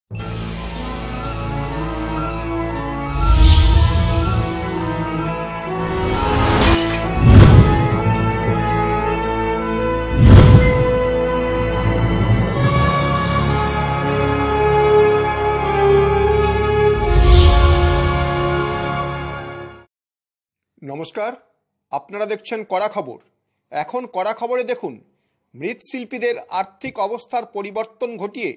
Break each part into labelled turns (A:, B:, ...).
A: নমস্কার, আপনারা দেখছেন কড়া খবর। এখন কড়া খবরে দেখুন, মৃৎশিল্পীদের আর্থিক অবস্থার পরিবর্তন ঘটিয়ে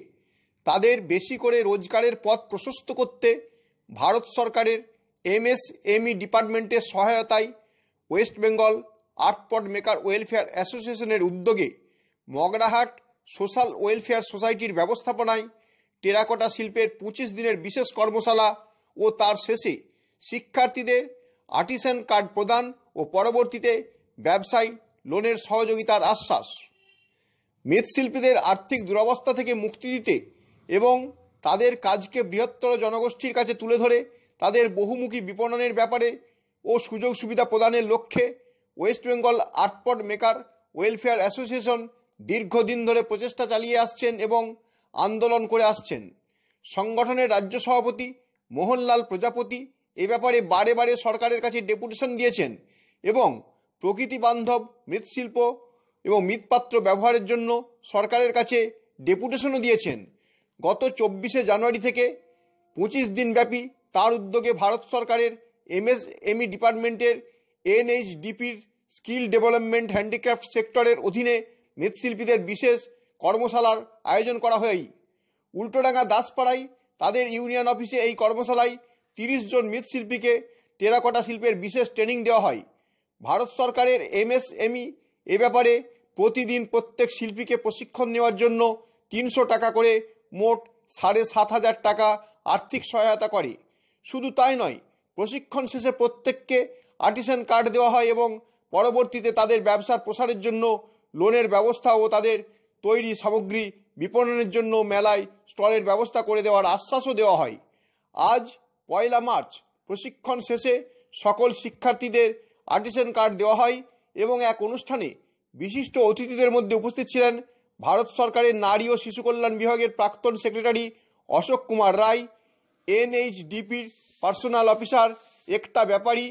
A: তাদের বেশি করে রোজগারের পথ প্রশস্ত করতে ভারত সরকারের এমএসএমই ডিপার্টমেন্টের সহায়তায় West Bengal earthpot maker welfare অ্যাসোসিয়েশনের উদ্যোগে মগরাহাট সোশ্যাল ওয়েলফেয়ার সোসাইটির ব্যবস্থাপনায় টেরাকোটা শিল্পের 25 দিনের বিশেষ কর্মশালা ও তার শেষে শিক্ষার্থীদের আর্টিসান কার্ড প্রদান ও পরবর্তীতে ব্যবসায় লোনের সহযোগিতার আশ্বাস। মৃৎশিল্পীদের আর্থিক দুরবস্থা থেকে মুক্তি দিতে এবং তাদের কাজকে বৃহত্তর জনগোষ্ঠীর কাছে তুলে ধরে তাদের বহুমুখী বিপণনের ব্যাপারে ও সুযোগ সুবিধা প্রদানের লক্ষ্যে West Bengal earthpot maker welfare association দীর্ঘদিন ধরে প্রচেষ্টা চালিয়ে আসছেন এবং আন্দোলন করে আসছেন। সংগঠনের রাজ্য সভাপতি মোহনলাল প্রজাপতি এ ব্যাপারে বারে বারে সরকারের কাছে ডেপুটেশন দিয়েছেন এবং প্রকৃতি বান্ধব মৃৎশিল্প এবং মৃৎপাত্র ব্যবহারের জন্য সরকারের কাছে ডেপুটেশনও দিয়েছেন। গত 24শে জানুয়ারি থেকে 25 দিনব্যাপী তার উদ্যোগে ভারত সরকারের এমএসএমই ডিপার্টমেন্টের এনএইচডিপির স্কিল ডেভেলপমেন্ট হ্যান্ডিক্রাফট সেক্টরের অধীনে মৃৎশিল্পীদের বিশেষ কর্মশালার আয়োজন করা হয়। উল্টোডাঙ্গা দাসপাড়ায় তাদের ইউনিয়ন অফিসে এই কর্মশালায় 30 জন মৃৎশিল্পীকে টেরাকোটা শিল্পের বিশেষ ট্রেনিং দেওয়া হয়। ভারত সরকারের এমএসএমই এ ব্যাপারে প্রতিদিন প্রত্যেক শিল্পীকে প্রশিক্ষণ নেওয়ার জন্য 300 টাকা করে মোট 7,500 টাকা আর্থিক সহায়তা করে। শুধু তাই নয়, প্রশিক্ষণ শেষে প্রত্যেককে আর্টিসান কার্ড দেওয়া হয় এবং পরবর্তীতে তাদের ব্যবসার প্রসারের জন্য লোনের ব্যবস্থা ও তাদের তৈরি সামগ্রী বিপণনের জন্য মেলায় স্টলের ব্যবস্থা করে দেওয়ার আশ্বাসও দেওয়া হয়। আজ 1 মার্চ প্রশিক্ষণ শেষে সকল শিক্ষার্থীদের আর্টিসান কার্ড দেওয়া হয় এবং এক অনুষ্ঠানে বিশিষ্ট অতিথিদের মধ্যে উপস্থিত ছিলেন ভারত সরকারের নারী ও শিশু কল্যাণ বিভাগের প্রাক্তন সেক্রেটারি অশোক কুমার রায়, এনএইচডিপির personal officer Ekta Byapari,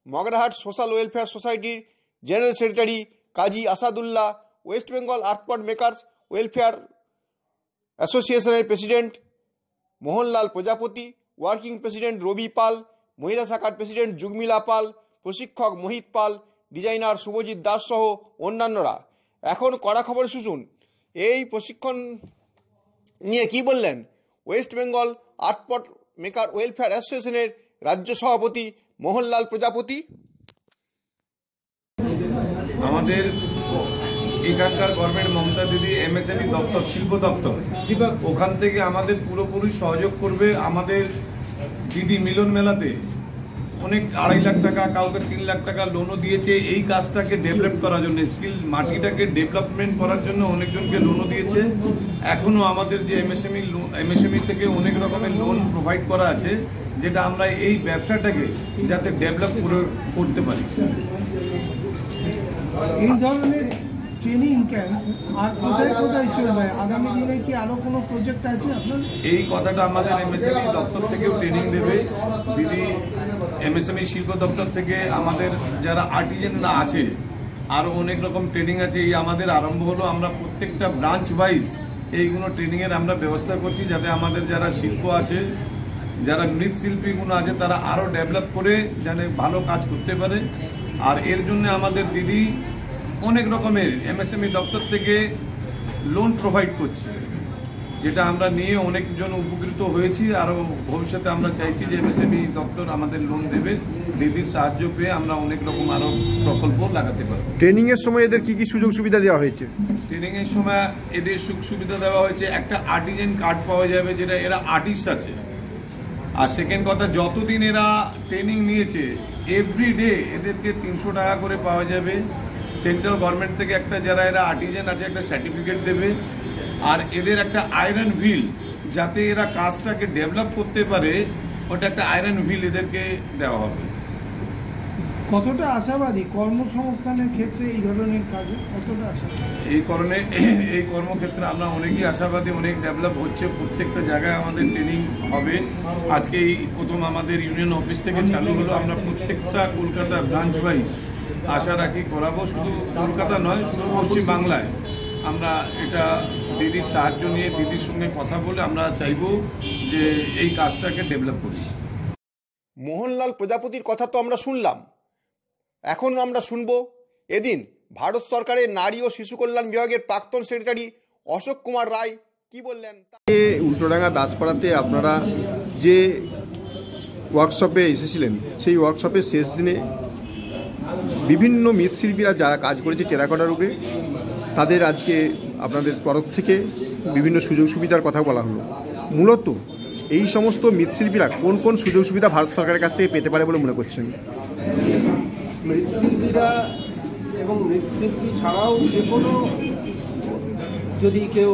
A: Magrahat social welfare সোসাইটির general secretary Kazi Asadullah, West Bengal earthpot makers welfare অ্যাসোসিয়েশনের president Mohanlal Prajapati, working president রবি পাল, মহিলা শাখার প্রেসিডেন্ট যুগমিলা পাল, প্রশিক্ষক মোহিত পাল, ডিজাইনার শুভজিৎ দাস সহ অন্যান্যরা। এখন কড়া খবর শুনুন, এই প্রশিক্ষণ নিয়ে কি বললেন West Bengal earthpot maker welfare অ্যাসোসিয়েশনের রাজ্য সভাপতি মোহনলাল প্রজাপতি।
B: আমাদের এখানকার গভর্নমেন্ট মমতা দিদি এমএসএমই দপ্তর, শিল্প দপ্তর, ওখান থেকে আমাদের পুরোপুরি সহযোগ করবে। আমাদের দিদি মিলন মেলাতে অনেক 2.5 লাখ টাকা, কাউকে 3 লাখ টাকা লোনও দিয়েছে এই কাজটাকে ডেভেলপ করার জন্য, স্কিল মাটিটাকে ডেভেলপমেন্ট করার জন্য অনেকজনকে লোনও দিয়েছে। এখনও আমাদের যে এমএসএমই থেকে অনেক রকমের লোন প্রোভাইড করা আছে, যেটা আমরা এই ব্যবসাটাকে যাতে ডেভেলপ করতে পারি।
C: এই ধরনের ট্রেনিং ক্যাম্প আর কোথায় কোথায় চলবে? আগামী দিনে কি আরো কোনো প্রজেক্ট আছে আপনার?
B: এই কথাটা আমাদের এমএসএমই দপ্তর থেকেও ট্রেনিং দেবে দিদি। এমএসএমই শিল্প দপ্তর থেকে আমাদের যারা আর্টিজানরা আছে আরও অনেক রকম ট্রেনিং আছে। এই আমাদের আরম্ভ হলো, আমরা প্রত্যেকটা ব্রাঞ্চ ওয়াইজ এইগুলো ট্রেনিংয়ের আমরা ব্যবস্থা করছি, যাতে আমাদের যারা শিল্প আছে, যারা মৃৎশিল্পীগুলো আছে, তারা আরও ডেভেলপ করে যেন ভালো কাজ করতে পারে। আর এর জন্য আমাদের দিদি অনেক রকমের এমএসএমই দপ্তর থেকে লোন প্রোভাইড করছে, যেটা আমরা নিয়ে অনেকজন উপকৃত হয়েছি। আরও ভবিষ্যতে আমরা চাইছি যে এমএসএমই দপ্তর আমাদের লোন দেবে। দিদির সাহায্য পেয়ে আমরা অনেক রকম আরও প্রকল্প লাগাতে পারব।
A: ট্রেনিংয়ের সময় এদের কি কি সুযোগ সুবিধা দেওয়া হয়েছে?
B: ট্রেনিংয়ের সময় এদের সুবিধা দেওয়া হয়েছে, একটা আর্টিজান কার্ড পাওয়া যাবে, যেটা এরা আর্টিস্ট আছে। আর সেকেন্ড কথা, যতদিন এরা ট্রেনিং নিয়েছে এভরিডে এদেরকে 300 টাকা করে পাওয়া যাবে। সেন্ট্রাল গভর্নমেন্ট থেকে একটা, যারা এরা আর্টিজান আছে, একটা সার্টিফিকেট দেবে। আর এদের একটা আয়রন হুইল, যাতে এরা কাজটাকে ডেভেলপ করতে পারে, ওটা একটা আয়রন হুইল এদেরকে দেওয়া হবে।
C: কতটা আশাবাদী কর্মসংস্থানের ক্ষেত্রে এই ধরনের কাজে, কতটা আশাবাদী?
B: এই কর্মক্ষেত্রে আমরা অনেকই আশাবাদী, অনেক ডেভেলপ হচ্ছে, প্রত্যেকটা জায়গায় আমাদের ট্রেনিং হবে। আজকে এই প্রথম আমাদের ইউনিয়ন অফিস থেকে চালু হলো, আমরা প্রত্যেকটা কলকাতা ব্রাঞ্চ ওয়াইজ আশা রাখি করাবো, শুধু কলকাতা নয়, শুধু পশ্চিম বাংলায়। আমরা এটা দিদির সাহায্য নিয়ে, দিদির সঙ্গে কথা বলে আমরা চাইব যে এই কাজটাকে ডেভেলপ করি।
A: মোহনলাল প্রজাপতির কথা তো আমরা শুনলাম, এখন আমরা শুনব এদিন ভারত সরকারের নারী ও শিশু কল্যাণ বিভাগের প্রাক্তন সেক্রেটারি অশোক কুমার রায় কি বললেন।
D: উল্টোডাঙ্গা দাসপাড়াতে আপনারা যে ওয়ার্কশপে এসেছিলেন, সেই ওয়ার্কশপের শেষ দিনে বিভিন্ন মৃৎশিল্পীরা যারা কাজ করেছে টেরাকোটার উপরে, তাদের আজকে আপনাদের তরফ থেকে বিভিন্ন সুযোগ সুবিধার কথা বলা হলো। মূলত এই সমস্ত মৃৎশিল্পীরা কোন কোন সুযোগ সুবিধা ভারত সরকারের কাছ থেকে পেতে পারে বলে মনে করছেন?
E: মৃৎশিল্পীরা এবং মৃৎশিল্পী ছাড়াও যে কোনো, যদি কেউ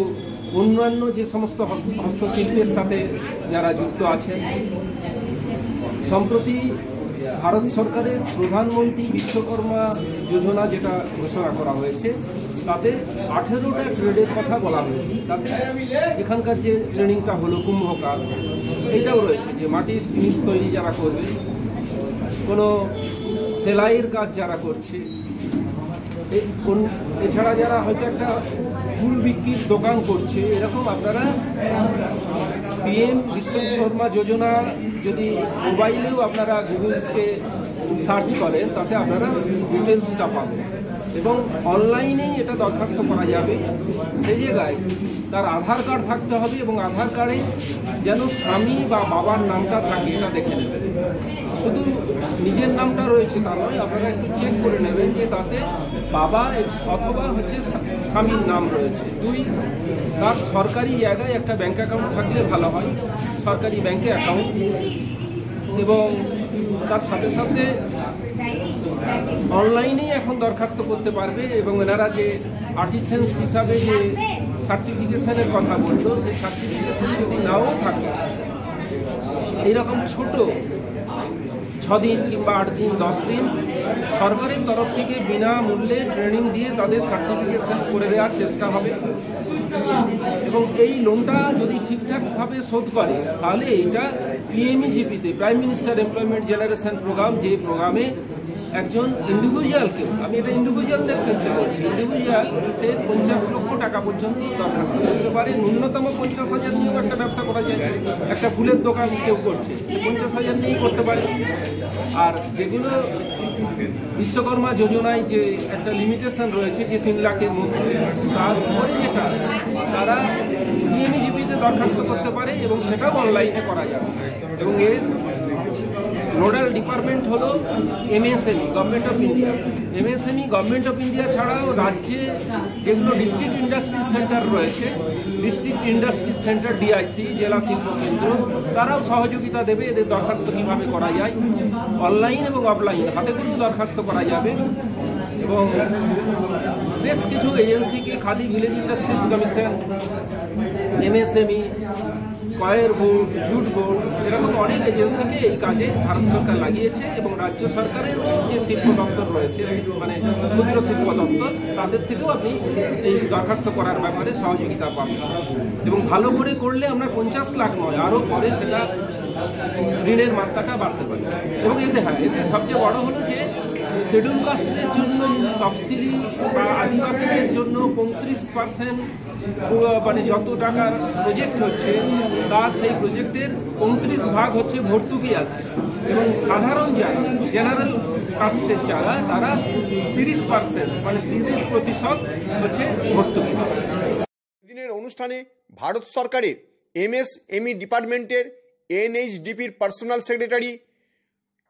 E: অন্যান্য যে সমস্ত হস্তশিল্পের সাথে যারা যুক্ত আছেন, সম্প্রতি ভারত সরকারের প্রধানমন্ত্রী বিশ্বকর্মা যোজনা যেটা ঘোষণা করা হয়েছে, তাতে 18টা ট্রেডের কথা বলা হয়েছে। তাতে এখানকার যে ট্রেনিংটা হলো কুম্ভকার, এটাও রয়েছে যে মাটির জিনিস তৈরি যারা করবে, কোনো সেলাইয়ের কাজ যারা করছে, এছাড়া যারা হয়তো একটা ফুল বিক্রির দোকান করছে, এরকম আপনারা পিএম বিশ্বকর্মা যোজনা যদি মোবাইলেও আপনারা গুগলসকে সার্চ করেন, তাতে আপনারা ডিটেলসটা পাবেন এবং অনলাইনেই এটা দরখাস্ত করা যাবে। সেই জায়গায় তার আধার কার্ড থাকতে হবে এবং আধার কার্ডে যেন স্বামী বা বাবার নামটা থাকে এটা দেখে নেবেন। শুধু নিজের নামটা রয়েছে তা নয়, আপনারা একটু চেক করে নেবেন যে তাতে বাবা অথবা হচ্ছে স্বামীর নাম রয়েছে। 2, তার সরকারি জায়গায় একটা ব্যাঙ্ক অ্যাকাউন্ট থাকলে ভালো হয়, সরকারি ব্যাঙ্কে অ্যাকাউন্ট, এবং তার সাথে সাথে অনলাইনেই এখন দরখাস্ত করতে পারবে। এবং এনারা যে আর্টিসেন্স হিসাবে যে সার্টিফিকেশনের কথা বলতো, সেই সার্টিফিকেশন যদি নাও থাকে, এইরকম ছোট 6 দিন কিংবা 8 দিন 10 দিন সরকারের তরফ থেকে বিনামূল্যে ট্রেনিং দিয়ে তাদের সার্টিফিকেশন করে দেওয়ার চেষ্টা হবে। এবং এই লোনটা যদি ঠিকঠাকভাবে শোধ করে, তাহলে এইটা পিএমইজিপিতে, prime minister employment generation programme, যে প্রোগ্রামে একজন ইন্ডিভিজুয়ালকে, আমি এটা ইন্ডিভিজুয়ালদের ক্ষেত্রে বলছি, ইন্ডিভিজুয়াল সে 50 লক্ষ টাকা পর্যন্ত দরখাস্ত করতে পারে। ন্যূনতম 50,000 নিয়েও একটা ব্যবসা করা যায়। একটা ফুলের দোকান কেউ করছে, সে 50,000 নিয়েই করতে পারে। আর যেগুলো বিশ্বকর্মা যোজনায় যে একটা লিমিটেশন রয়েছে যে 3 লাখের মধ্যে, তার উপরে যেটা তারা পিএমইজিপিতে দরখাস্ত করতে পারে এবং সেটাও অনলাইনে করা যাবে। এবং এর নোডাল ডিপার্টমেন্ট হলো MSME, government of India. MSME government of India ছাড়াও রাজ্যে যেগুলো ডিস্ট্রিক্ট ইন্ডাস্ট্রিজ সেন্টার রয়েছে, ডিস্ট্রিক্ট ইন্ডাস্ট্রিজ সেন্টার ডিআইসি, জেলা শিল্প কেন্দ্র, তারাও সহযোগিতা দেবে এদের দরখাস্ত কীভাবে করা যায়। অনলাইন এবং অফলাইন হাতে কিন্তু দরখাস্ত করা যাবে। এবং বেশ কিছু এজেন্সিকে, khadi village industries commission, MSME, কয়ের বোর্ড, জুট বোর্ড, এরকম অনেক এজেন্সিকে এই কাজে ভারত সরকার লাগিয়েছে। এবং রাজ্য সরকারের যে শিল্প দপ্তর রয়েছে, মানে ক্ষুদ্র শিল্প দপ্তর, তাদের থেকেও আপনি এই দরখাস্ত করার ব্যাপারে সহযোগিতা পাবেন। এবং ভালো করে করলে আমরা 50 লাখ নয়, আরও পরে সেটা ঋণের মাত্রাটা বাড়তে পারে। এবং এতে সবচেয়ে বড় হলো যে শিডিউল কাস্টদের জন্য, তফসিলি বা আদিবাসীদের জন্য 35% মানে যত টাকার প্রজেক্ট হচ্ছে, তার সেই প্রজেক্টের 35% হচ্ছে ভর্তুকি আছে। এবং সাধারণ যারা জেনারেল কাস্টের যারা, তারা 30%, মানে 30% হচ্ছে ভর্তুকি।
A: দিনের অনুষ্ঠানে ভারত সরকারের এমএসএমই ডিপার্টমেন্টের এনএইচডিপির পার্সোনাল সেক্রেটারি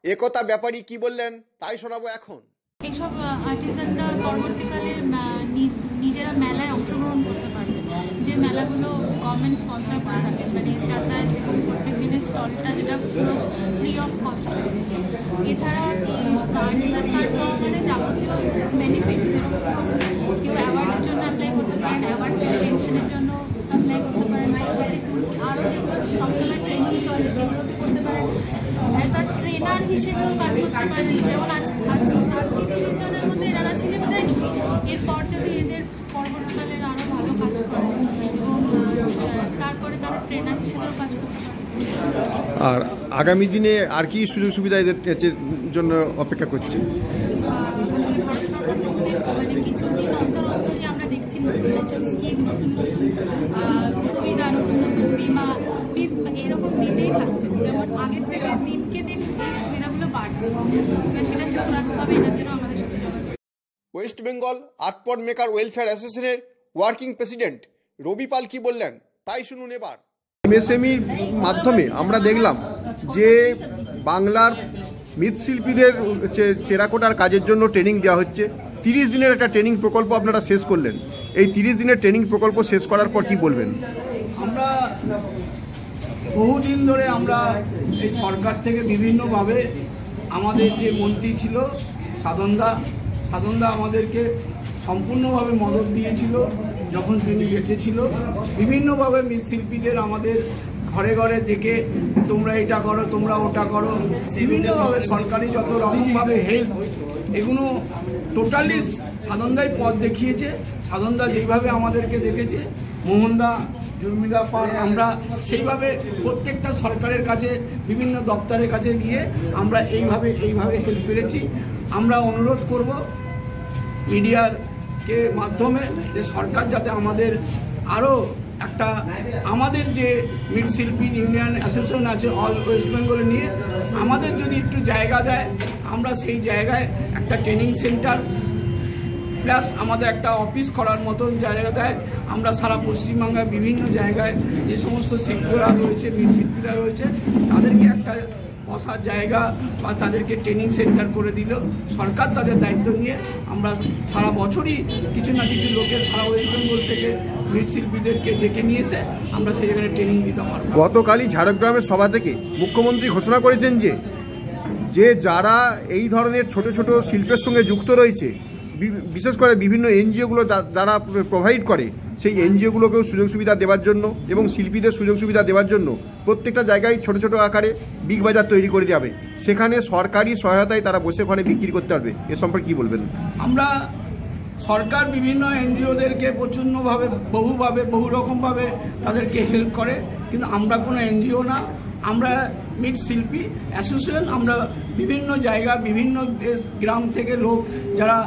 A: একতা ব্যাপারী কি বললেন তাই শোনাবো এখন।
F: এইসব আর্টিজানরা পরবর্তীকালে নিজেরা মেলায় অংশগ্রহণ করতে পারবে, যে মেলাগুলো গভর্নমেন্ট স্পন্সর করে থাকে, মানে যাতায়াত প্রত্যেক দিনের স্টলটা, যেটা পুরো ফ্রি অফ কস্ট। এছাড়া আর্টিজান কার্ড পাওয়া মানে যাবতীয় বেনিফিট, কেউ অ্যাওয়ার্ডের জন্য অ্যাপ্লাই করতে পারেন, অ্যাওয়ার্ড পেনশনের জন্য অ্যাপ্লাই করতে পারেন, আরও যেগুলো সবসময় ট্রেনিং চলে সেগুলোতে করতে পারেন। অ্যাজ আ ট্রেনার হিসেবেও কাজ করতে পারে। যেমন আজকে 30 জনের মধ্যে এনারা ছিলেন ট্রেনিং, এরপর যদি এদের পরবর্তীকালে আরও ভালো কাজ করে এবং তারপরে তারা ট্রেনার হিসেবেও কাজ করতে পারে।
D: আর আগামী দিনে আর কি সুযোগ সুবিধা এদের জন্য অপেক্ষা করছে?
F: মানে কিছুদিন অন্তর অন্তর যে আমরা দেখছি নতুন নতুন স্কিম, নতুন নতুন সুবিধা, নতুন নতুন বিমা এরকম দিতেই থাকছে। যেমন আগের থেকে দিনকে দিন এই সুবিধাগুলো বাড়ছে, সেটা চোখ রাখতে হবে, এটার জন্য আমাদের সাথে।
A: ওয়েস্ট বেঙ্গল আর্টপড মেকার ওয়েলফেয়ার অ্যাসোসিয়েশনের ওয়ার্কিং প্রেসিডেন্ট রবি পাল কি বললেন তাই শুনুন এবার।
D: এমএসএমইর মাধ্যমে আমরা দেখলাম যে বাংলার মৃৎশিল্পীদের টেরাকোটার কাজের জন্য ট্রেনিং দেওয়া হচ্ছে। 30 দিনের একটা ট্রেনিং প্রকল্প আপনারা শেষ করলেন। এই 30 দিনের ট্রেনিং প্রকল্প শেষ করার পর কি বলবেন?
G: আমরা বহুদিন ধরে আমরা এই সরকার থেকে বিভিন্নভাবে আমাদের যে মন্ত্রী ছিল সাধনদা আমাদেরকে সম্পূর্ণভাবে মদত দিয়েছিল যখন তিনি বেঁচে ছিল। বিভিন্নভাবে মৃৎশিল্পীদের আমাদের ঘরে ঘরে দেখে তোমরা এটা করো, তোমরা ওটা করো, বিভিন্নভাবে সরকারি যত রকমভাবে হেল্প, এগুলো টোটালি সাধনদাই পথ দেখিয়েছে। সাধনদা যেইভাবে আমাদেরকে দেখেছে, মোহনদা, জুর্মিলা পাল, আমরা সেইভাবে প্রত্যেকটা সরকারের কাছে বিভিন্ন দপ্তরের কাছে গিয়ে আমরা এইভাবে হেল্প পেয়েছি। আমরা অনুরোধ করব মিডিয়ারকে মাধ্যমে যে সরকার যাতে আমাদের আরও একটা, আমাদের যে মৃৎশিল্পী ইউনিয়ন অ্যাসোসিয়েশন আছে অল ওয়েস্ট বেঙ্গলে নিয়ে আমাদের যদি একটু জায়গা দেয়, আমরা সেই জায়গায় একটা ট্রেনিং সেন্টার প্লাস আমাদের একটা অফিস করার মতন জায়গা দেয়। আমরা সারা পশ্চিমবাংলার বিভিন্ন জায়গায় যে সমস্ত শিল্পীরা রয়েছে, মৃৎশিল্পীরা রয়েছে, তাদেরকে একটা বসার জায়গা বা তাদেরকে ট্রেনিং সেন্টার করে দিল সরকার। তাদের দায়িত্ব নিয়ে আমরা সারা বছরই কিছু না কিছু লোকের সারা ওয়েস্ট বেঙ্গল থেকে মৃৎশিল্পীদেরকে ডেকে নিয়ে এসে আমরা সেই জায়গায় ট্রেনিং দিতে পারবো।
D: গতকালই ঝাড়গ্রামের সভা থেকে মুখ্যমন্ত্রী ঘোষণা করেছেন যে যারা এই ধরনের ছোট ছোট শিল্পের সঙ্গে যুক্ত রয়েছে, বিশেষ করে বিভিন্ন এনজিওগুলো যারা প্রোভাইড করে, সেই এনজিওগুলোকেও সুযোগ সুবিধা দেওয়ার জন্য এবং শিল্পীদের সুযোগ সুবিধা দেওয়ার জন্য প্রত্যেকটা জায়গায় ছোট ছোট আকারে বিগ বাজার তৈরি করে দেওয়া হবে। সেখানে সরকারি সহায়তায় তারা বসে ওখানে বিক্রি করতে পারবে। এ সম্পর্কে কী বলবেন?
G: আমরা সরকার বিভিন্ন এনজিওদেরকে প্রচণ্ডভাবে বহু রকমভাবে তাদেরকে হেল্প করে, কিন্তু আমরা কোনো এনজিও না, আমরা মৃৎশিল্পী অ্যাসোসিয়েশন। আমরা বিভিন্ন জায়গা, বিভিন্ন দেশ গ্রাম থেকে লোক যারা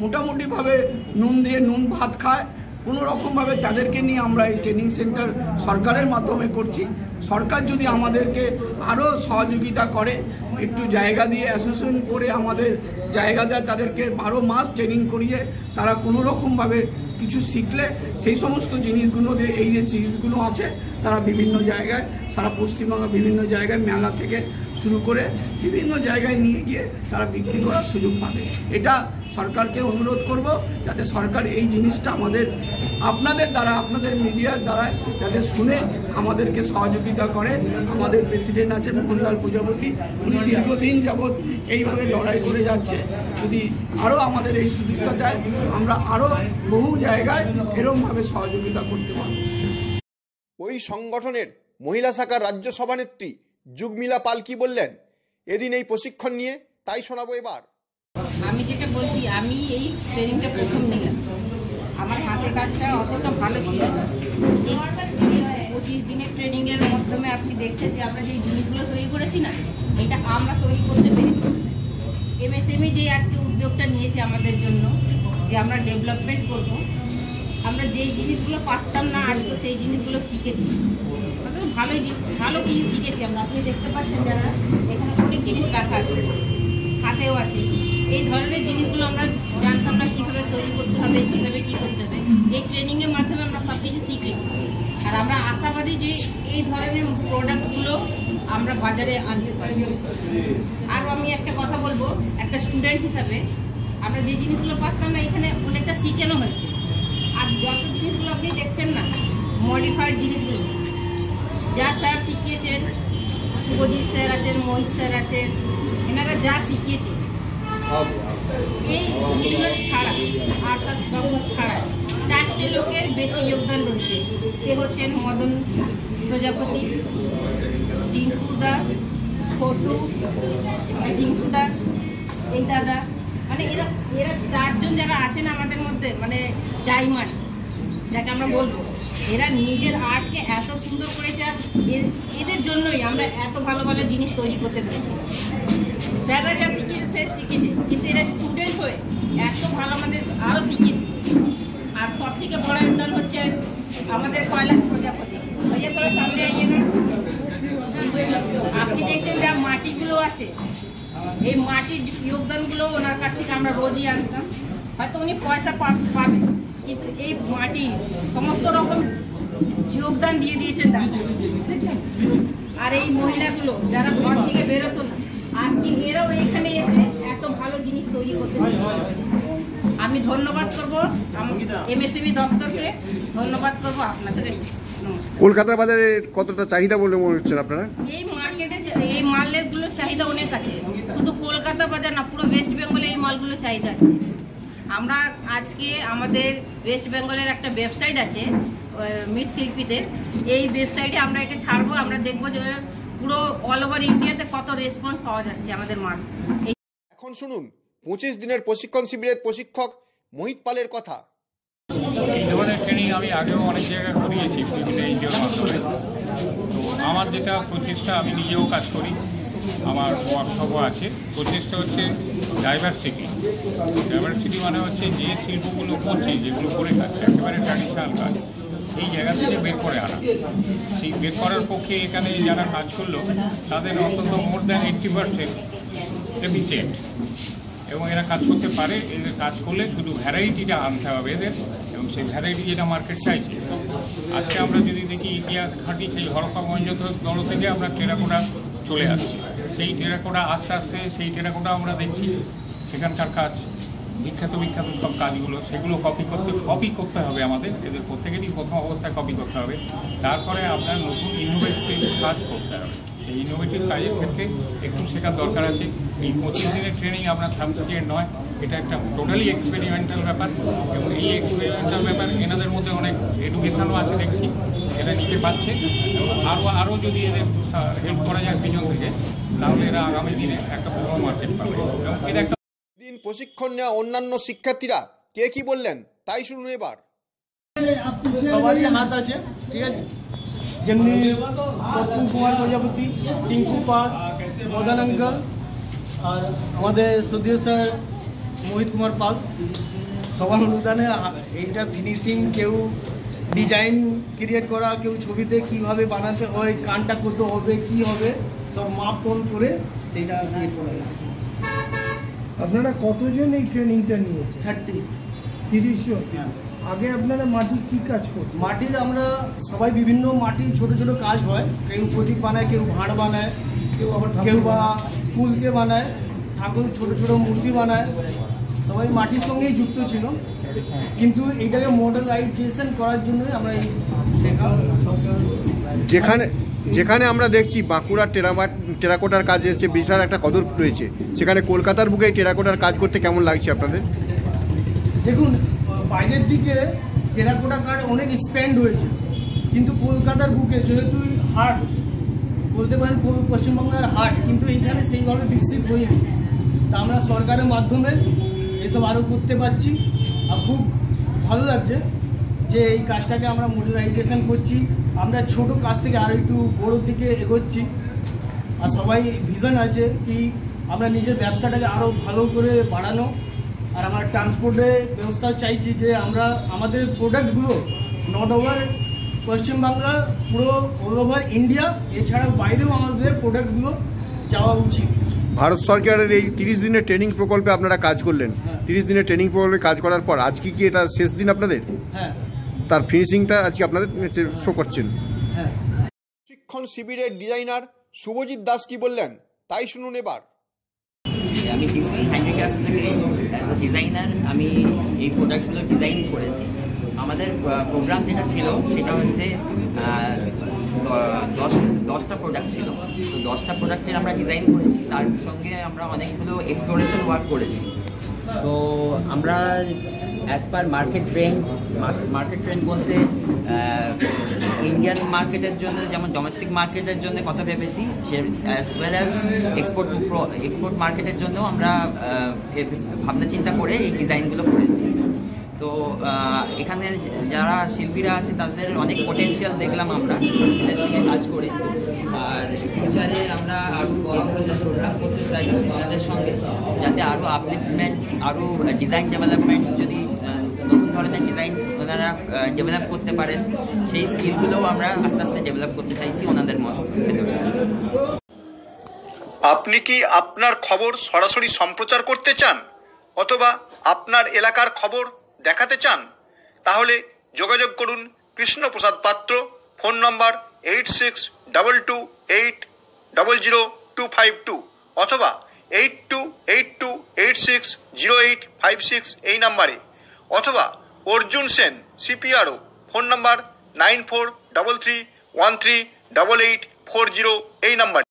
G: মোটামুটিভাবে নুন দিয়ে নুন ভাত খায়, কোনো রকমভাবে তাদেরকে নিয়ে আমরা এই ট্রেনিং সেন্টার সরকারের মাধ্যমে করছি। সরকার যদি আমাদেরকে আরও সহযোগিতা করে, একটু জায়গা দিয়ে অ্যাসোসিয়েশন করে আমাদের জায়গা দেয়, তাদেরকে 12 মাস ট্রেনিং করিয়ে তারা কোনো রকমভাবে কিছু শিখলে সেই সমস্ত জিনিসগুলো দিয়ে এই যে জিনিসগুলো আছে তারা বিভিন্ন জায়গায় সারা পশ্চিমবঙ্গের বিভিন্ন জায়গায় মেলা থেকে শুরু করে বিভিন্ন জায়গায় নিয়ে গিয়ে তারা বিক্রি করার সুযোগ পাবে। এটা সরকারকে অনুরোধ করব যাতে সরকার এই জিনিসটা আপনাদের দ্বারা, আপনাদের মিডিয়ার দ্বারা যাতে শুনে আমাদেরকে সহযোগিতা করে। আমাদের প্রেসিডেন্ট আছে মোহনলাল প্রজাপতি, উনি দীর্ঘদিন যাবৎ এইভাবে লড়াই করে যাচ্ছে। যদি আরও আমাদের এই সুযোগটা দেয়, আমরা আরও বহু জায়গায় এরকমভাবে সহযোগিতা করতে পারব।
A: ওই সংগঠনের মহিলা শাখার রাজ্য সভানেত্রী যুগমিলা পাল কি বললেন এদিন এই প্রশিক্ষণ নিয়ে, তাই শোনাবো এবার।
H: আমি যেটা বলছি, আমি এই ট্রেনিংটা প্রথম নিলাম, আমার হাতে কাজটা অতটা ভালো ছিল না। এই 25 দিনের ট্রেনিংয়ের মাধ্যমে আপনি দেখছেন যে আমরা যে জিনিসগুলো তৈরি করেছি না, এটা আমরা তৈরি করতে পেরেছি। এমএসএমই যে আজকে উদ্যোগটা নিয়েছে আমাদের জন্য, যে আমরা ডেভেলপমেন্ট করব, আমরা যেই জিনিসগুলো পারতাম না আজকে সেই জিনিসগুলো শিখেছি। ভালো কিছু শিখেছি আমরা। আপনি দেখতে পাচ্ছেন যারা এখানে অনেক জিনিস রাখা আছে, হাতেও আছে। এই ধরনের জিনিসগুলো আমরা জানতাম না কীভাবে তৈরি করতে হবে, কীভাবে কী করতে হবে। এই ট্রেনিংয়ের মাধ্যমে আমরা সব কিছু শিখি। আর আমরা আশাবাদী যে এই ধরনের প্রোডাক্টগুলো আমরা বাজারে আনতে পারি। আর আমি একটা কথা বলবো, একটা স্টুডেন্ট হিসাবে আমরা যে জিনিসগুলো পারতাম না এখানে অনেকটা শিখানো হচ্ছে। আর যত জিনিসগুলো আপনি দেখছেন না, মডিফাইড জিনিসগুলো যা স্যার শিখিয়েছেন, শুভজিৎ স্যার আছেন, মহিষ স্যার আছেন, এনারা যা শিখিয়েছেন, এই দুজনের ছাড়া আর তার বাবু ছাড়া 4টে লোকের বেশি যোগদান রয়েছে। সে হচ্ছেন মদন প্রজাপতি, টিঙ্কুদা, ছোটু, দাদা, মানে এরা চারজন যারা আছেন আমাদের মধ্যে, মানে ডায়মন্ড যাকে আমরা বলবো, এরা নিজের আর্টকে এত সুন্দর করেছে। আর এদের জন্যই আমরা এত ভালো ভালো জিনিস তৈরি করতে পেরেছি। স্যাররা যা শিখিয়েছে স্যার শিখেছে, কিন্তু এরা স্টুডেন্ট হয়ে এত ভালো আমাদের আরও শিখিয়ে। আর সব থেকে বড় যোগদান হচ্ছে আমাদের কৈলাস প্রজাপতি। ভাইয়া তোরা সামনে আইয়ে না, আপনি দেখছেন যা মাটিগুলো আছে, এই মাটির যোগদানগুলো ওনার কাছ থেকে আমরা রোজই আনতাম। হয়তো উনি পয়সা পাবেন, কিন্তু এই মাটি সমস্ত রকম যোগদান দিয়ে দিয়েছেন। আর এই মহিলাগুলো যারা ঘর থেকে বেরোতো না, আজকে এরাও এখানে এসে এত ভালো জিনিস তৈরি করতে। আমি ধন্যবাদ করবো এমএসএমই দপ্তরকে, ধন্যবাদ করবো আপনাদের।
D: কলকাতার বাজারে কতটা চাহিদা বলে মনে হচ্ছে আপনারা?
H: এই মার্কেটে এই মালগুলোর চাহিদা অনেক আছে, শুধু কলকাতা বাজার না, পুরো ওয়েস্ট বেঙ্গলে এই মালগুলোর চাহিদা আছে। আমরা আজকে আমাদের ওয়েস্ট বেঙ্গলের একটা ওয়েবসাইট আছে মৃৎশিল্পীদের, এই ওয়েবসাইটে আমরা একে ছাড়বো। আমরা দেখবো যে পুরো অল ওভার ইন্ডিয়াতে কত রেসপন্স পাওয়া যাচ্ছে আমাদের মাল।
A: এখন শুনুন 25 দিনের প্রশিক্ষণ শিবিরের প্রশিক্ষক মোহিত পালের কথা।
I: এই ধরনের ট্রেনিং আমি আগেও অনেক জায়গায় করিয়েছি বিভিন্ন এনজিওর মাধ্যমে। তো আমার যেটা প্রচেষ্টা, আমি নিজেও কাজ করি, আমার ওয়ার্কশপও আছে। প্রচেষ্টা হচ্ছে ডাইভার্সিটি। ডাইভার্সিটি মানে হচ্ছে যে শিল্পগুলো করছে, যেগুলো করে খাচ্ছে একেবারে ট্র্যাডিশনাল কাজ, সেই জায়গা থেকে বের করে আনা। সেই বের করার পক্ষে এখানে যারা কাজ করলো তাদের অন্তত মোর দ্যান 80% এফিসিয়েন্ট, এবং এরা কাজ করতে পারে। এদের কাজ করলে শুধু ভ্যারাইটিটা আনতে হবে এদের, এবং সেই ভ্যারাইটি যেটা মার্কেট চাইছে। আজকে আমরা যদি দেখি ইতিহাস ঘাঁটি, সেই হরপ্পা মহেঞ্জোদড়ো থেকে আমরা টেরাকোটা চলে আসছি। সেই টেরাকোটা আস্তে আস্তে সেই টেরাকোটা আমরা দেখছি সেখানকার কাজ, বিখ্যাত সব কাজগুলো, সেগুলো কপি করতে হবে আমাদের। এদের প্রত্যেকেরই প্রথম অবস্থায় কপি করতে হবে, তারপরে আপনার নতুন ইনোভেটিভ কাজ করতে হবে। এই ইনোভেটিভ কাজের ক্ষেত্রে একটু শেখার দরকার আছে। এই 25 দিনের ট্রেনিং আপনার সার্টিফিকেট নয়, এটা একটা টোটালি এক্সপেরিমেন্টাল ব্যাপার, এবং এই এক্সপেরিমেন্টাল ব্যাপার এনাদের মধ্যে অনেক এডুকেশনও আছে দেখছি, এরা নিতে পারছে। আরও যদি এদের হেল্প করা যায় পিছন থেকে, তাহলে এরা আগামী দিনে একটা বড় মার্কেট পাবে। এবং এটা একটা
A: দিন প্রশিক্ষণ নেওয়া অন্যান্য শিক্ষার্থীরা কে কি বললেন তাই শুনুন এবার।
J: সবারই হাত আছে, ঠিক আছে, যেমনি পপ্পু কুমার প্রজাপতি, টিঙ্কু পাল, মদন অঙ্কল, আর আমাদের সুধীর স্যার মোহিত কুমার পাল। সবার অনুদানে এইটা ফিনিশিং, কেউ ডিজাইন ক্রিয়েট করা, কেউ ছবিতে কিভাবে বানাতে হয়, কানটা কত হবে, কি হবে, সব মাপ তোল করে সেইটা ক্রিয়েট করা হয়েছে।
C: আপনারা কতজন এই ট্রেনিংটা নিয়েছেন? 30 জন। আগে আপনারা মাটির কি কাজ করতেন?
J: মাটির আমরা সবাই বিভিন্ন মাটির ছোট ছোট কাজ হয়, কেউ প্রদীপ বানায়, কেউ ভাঁড় বানায়, কেউ বা ফুলকে বানায়, ঠাকুর ছোট ছোট মূর্তি বানায়, সবাই মাটির সঙ্গেই যুক্ত ছিল। কিন্তু এইটাকে মডেলাইজেশন করার জন্যই আমরা এই শেখা।
D: যেখানে আমরা দেখছি বাঁকুড়ার টেরাকোটার কাজের যে বিশাল একটা কদর রয়েছে, সেখানে কলকাতার বুকে টেরাকোটার কাজ করতে কেমন লাগছে আপনাদের?
J: দেখুন, বাইরের দিকে টেরাকোটা কাজ অনেক এক্সপ্যান্ড হয়েছে, কিন্তু কলকাতার বুকে যেহেতু হাট বলতে পারেন, পশ্চিমবঙ্গের হাট, কিন্তু এইখানে সেইভাবে বিকশিত হয়নি। তা আমরা সরকারের মাধ্যমে এসব আরও করতে পারছি, আর খুব ভালো লাগছে যে এই কাজটাকে আমরা মডেলাইজেশন করছি। আমরা ছোট কাজ থেকে আরও একটু বড়োর দিকে এগোচ্ছি, আর সবাই ভিশন আছে কি আমরা নিজের ব্যবসাটাকে আরও ভালো করে বাড়ানো। আর আমরা ট্রান্সপোর্টের ব্যবস্থা চাইছি যে আমরা আমাদের প্রোডাক্টগুলো নট ওভার পশ্চিমবাংলা, পুরো অল ওভার ইন্ডিয়া, এছাড়া বাইরেও আমাদের প্রোডাক্টগুলো যাওয়া উচিত।
D: ভারত সরকারের এই 30 দিনের ট্রেনিং প্রকল্পে আপনারা কাজ করলেন। 30 দিনের ট্রেনিং প্রকল্পে কাজ করার পর আজকে কি এটা শেষ দিন আপনাদের?
J: হ্যাঁ,
D: তার ফিনিশিংটা আজকে আপনাদের শো করছেন।
J: হ্যাঁ।
A: প্রশিক্ষণ শিবিরের ডিজাইনার শুভজিৎ দাস কি বললেন তাই শুনুন এবার।
K: আমি ডিসি হ্যান্ডিক্রাফটস থেকে অ্যাজ এ ডিজাইনার আমি এই প্রোডাক্টগুলো ডিজাইন করেছি। আমাদের প্রোগ্রাম যেটা ছিল সেটা হচ্ছে 10টা প্রোডাক্ট ছিল। তো 10টা প্রোডাক্টের আমরা ডিজাইন করেছি, তার সঙ্গে আমরা অনেকগুলো এক্সপ্লোরেশন ওয়ার্ক করেছি। তো আমরা অ্যাজ পার মার্কেট ট্রেন্ড বলতে ইন্ডিয়ান মার্কেটের জন্য, যেমন ডোমেস্টিক মার্কেটের জন্য কথা ভেবেছি, অ্যাজ ওয়েল অ্যাজ এক্সপোর্ট মার্কেটের জন্য আমরা ভাবনা চিন্তা করে এই ডিজাইনগুলো করেছি। তো এখানে যারা শিল্পীরা আছে তাদের অনেক পোটেনশিয়াল দেখলাম আমরা এদের সঙ্গে কাজ করে। আর ফিউচারে আমরা আরও প্রোগ্রাম করতে চাই ওনাদের সঙ্গে, যাতে আরও আপলিফমেন্ট, আরও ডিজাইন ডেভেলপমেন্ট, যদি নতুন ধরনের ডিজাইন ওনারা ডেভেলপ করতে পারেন, সেই স্কিলগুলোও আমরা আস্তে আস্তে ডেভেলপ করতে চাইছি ওনাদের মধ্যে।
A: আপনি কি আপনার খবর সরাসরি সম্প্রচার করতে চান অথবা আপনার এলাকার খবর দেখাতে চান? তাহলে যোগাযোগ করুন কৃষ্ণপ্রসাদ পাত্র, ফোন নম্বর 8622800252 অথবা 8282860856 এই নাম্বারে, অথবা অর্জুন সেন CPRO, ফোন নম্বর 9433138840 এই নাম্বারে।